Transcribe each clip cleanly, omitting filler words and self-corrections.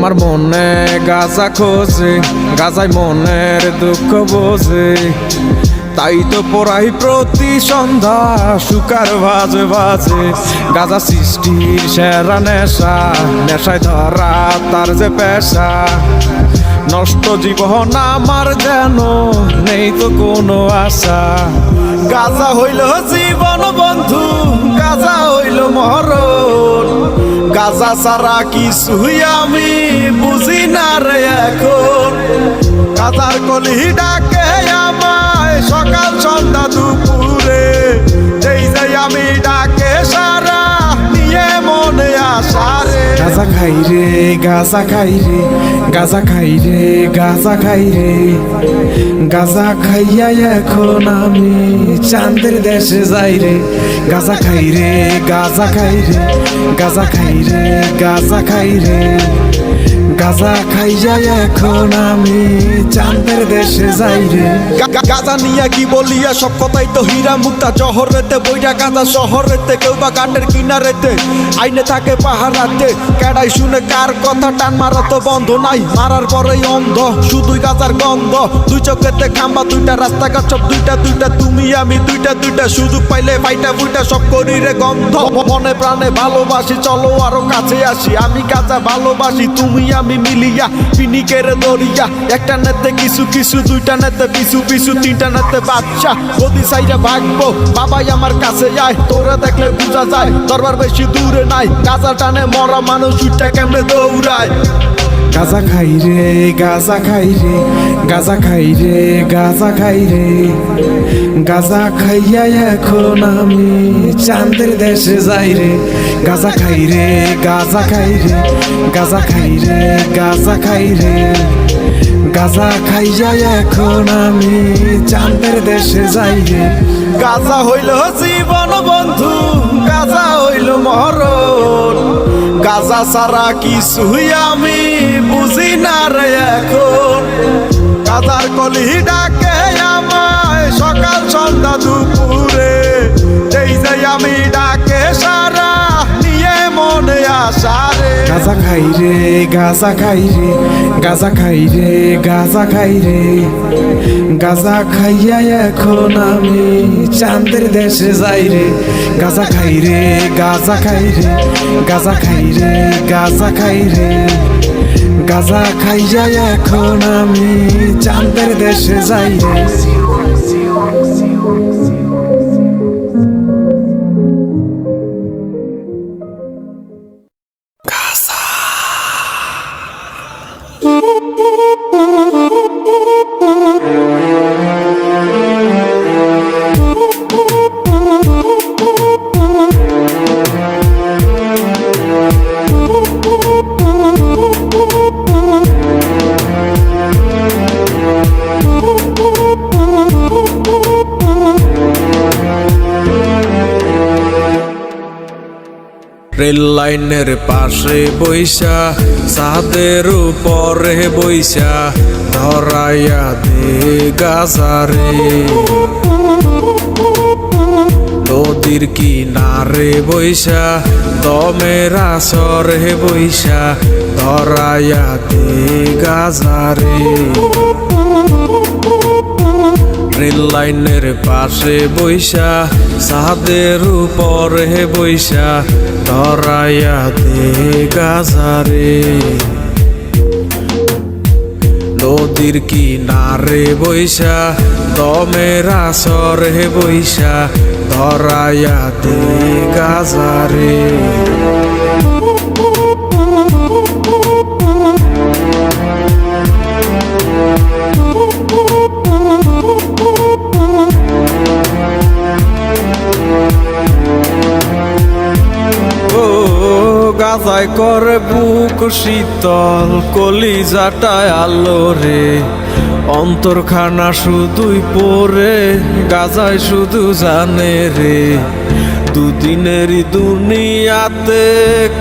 আমার মনে গাজা খোঁজে, গাজায় মনের দুঃখ বোঝে, তাই তো পড়াই প্রতি সন্ধ্যা সুকার বাজে বাজে। গাজা সৃষ্টির সেরা নেশা, নেশায় ধরা তার যে পেশা। নষ্ট জীবন আমার যেন নেই তো কোনো আশা। গাজা হইল জীবন বন্ধু, গাজা হইল মরণ, গাজা ছাড়া কিছুই আমি বুঝি না রে এখন। গাজার কলি ডাকে আমায় সকাল সন্ধ্যা দুপুরে, যেই যাই আমি ডাকে সারা নিয়ে মনে আসা রে। গাজা খাই রে, গাজা খাই রে, গাজা খাই রে, গাজা খাই রে। গাজা খাইয়া এখন আমি চাঁদের দেশে যাই রে। গাজা খাই রে, গাজা খাই রে, গাজা খাই রে, গাজা খাই রে। গাজা খাইয়া এখন আমি চাঁদের দেশে যাই রে। গাজা নিয়ে কি বলিয়া সব কথাই তো হীরা মুক্তা। জহরেতে বইরা গাজা শহরেতে, কেউ বা ঘাটের কিনারেতে আইনে থাকে পাহারাতে। কেডাই শুনে কার কথা, টান মারা তো বন্ধ নাই, মারার পরেই অন্ধ শুধুই গাজার গন্ধ। দুই চোখেতে খাম্বা দুইটা, রাস্তাঘাট সব দুইটা দুইটা, তুমি আমি দুইটা দুইটা, সুযোগ পাইলে ফাইটা ফুইটা সব করি রে গন্ধ। মনে প্রাণে ভালোবাসি, চলো আরো কাছে আসি। আমি গাজা ভালোবাসি, তুমি আমি মিলিয়া পিনিকের দরিয়া। একটা নেতে কিছু কিছু, দুইটা নেতে পিছু পিছু, তিনটা নেতে বাচ্চা। গদি সাইডে ভাগবো, বাবাই আমার কাছে যায়, তোরা দেখলে বুঝা যায় দরবার বেশি দূরে নাই। গাজা টানে মরা মানুষ উঠটা কেমনে দৌড়ায়। গাজা খাই রে, গাজা খাই রে, গাজা খাই রে, গাজা খাই রে। গাজা খাইয়া এখন আমি চাঁদের দেশে যাই রে। গাজা খাই রে, গাজা খাই রে, গাজা খাই রে, গাজা খাই রে। গাজা খাইয়া এখন আমি চাঁদের দেশে যাই রে। গাজা হইল জীবন বন্ধু, গাজা হইল মরণ, গাজা ছাড়া কিছুই আমি বুঝি না রে এখন। গাজার কলি ডাকে আমায় সকাল সন্ধ্যা দুপুরে, যেই যাই আমি ডাকে সারা নিয়ে মনে আসা রে। গাজা খাই রে, গাজা খাই রে, গাজা খাই রে, গাজা খাই রে। গাজা খাইয়া এখন আমি চাঁদের দেশে যাই রে। গাজা খাই রে, গাজা খাই রে, গাজা খাই রে, গাজা খাই রে। গাজা খাইয়া এখন আমি চাঁদের দেশে যাই রে। রেল লাইনের পাশে বইসা, ছাদের উপরে বইসা, ধরাইয়া দে গাজারে। নদীর কিনারে বইসা, দমের আসরে বইসা, ধরাইয়া দে গাজারে। রেল লাইনের পাশে বইসা, ছাদের উপরে বইসা, ধরাইয়া দে গাজারে। নদীর কিনারে বইসা, দমের আসরে বইসা, ধরাইয়া দে গাজারে। গাজায় করে বুক শীতল, কলিজাটায় আলো রে। অন্তরখানা শুধুই পড়ে, গাজায় শুধু জানে রে। দুদিনেরই দুনিয়াতে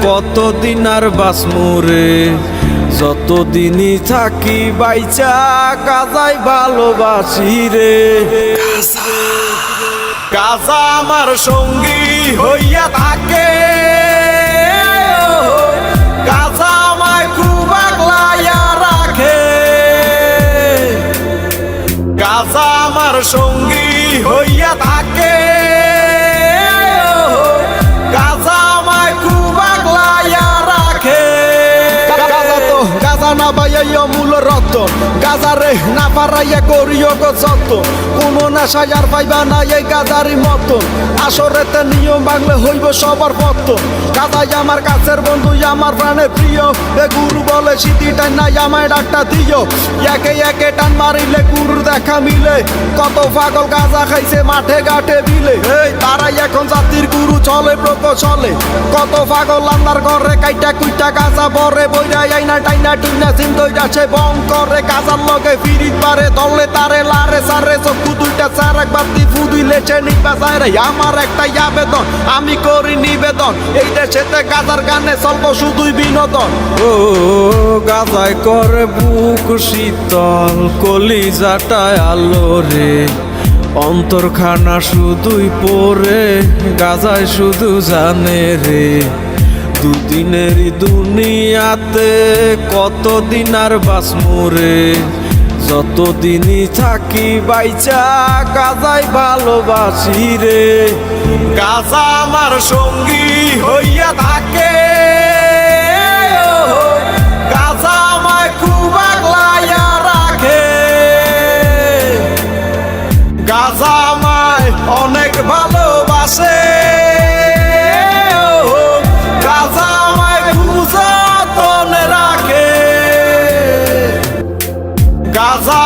কতদিন আর বাঁচমু রে। যতদিনই থাকি বাইচা, গাজায় ভালোবাসি রে। গাজা আমার সঙ্গী হইয়া থাকে, গাজা আমায় খুব সঙ্গী হইয়া থাকে গাজা আমায় খুব আগলাইয়া রাখে গাজা না পাইয়া মূল রতন গাজা রে না পারাইয়া করিও গো যতন কোনো নেশা আর পাইবা না এই গাজারি মতন আসরেতে নিয়ম ভাঙলে হইব সবার পতন গাজাই আমার কাছের বন্ধু আমার প্রাণের প্রিয় এ গুরু বলে স্মৃতিটাই নাই আমায় ডাকটা দিও একে একে টান মারিলে গুরুর দেখা মিলে কত পাগল গাজা খাইছে মাঠে ঘাটে বিলে এই তারাই এখন জাতির গুরু চলে চলে কত পাগল আন্দার ঘরে কাইটা কুইটা গাজা বরে বইরা আইনা টাইনা টুইনা চিন্তই যাচ্ছে বং করে গাজার লগে ফিরিত পারে দলে তারে লারে সারে চক্ষু দুইটা চার একবার দি ফুদিলে সে নিবা যায় রে আমার একটাই আবেদন আমি করি নিবেদন এই দেশেতে গাজার গানে চলবো শুধুই বিনোদন ও গাজায় করে বুক শীতল কলিজাটায় আলো রে অন্তরখানা শুধুই পড়ে গাজায় শুধু জানে রে দুদিনেরই দুনিয়াতে কতদিন আর বাসমুরে যতদিনই থাকি বাইচা গাজাই ভালোবাসি রে গাজা আমার সঙ্গী হইয়া থাকে গাজা আমায় খুব আগলাইয়া রাখে গাজা আমায় অনেক ভালোবাসে গাজা আমায় খুব যতনে রাখে গাজা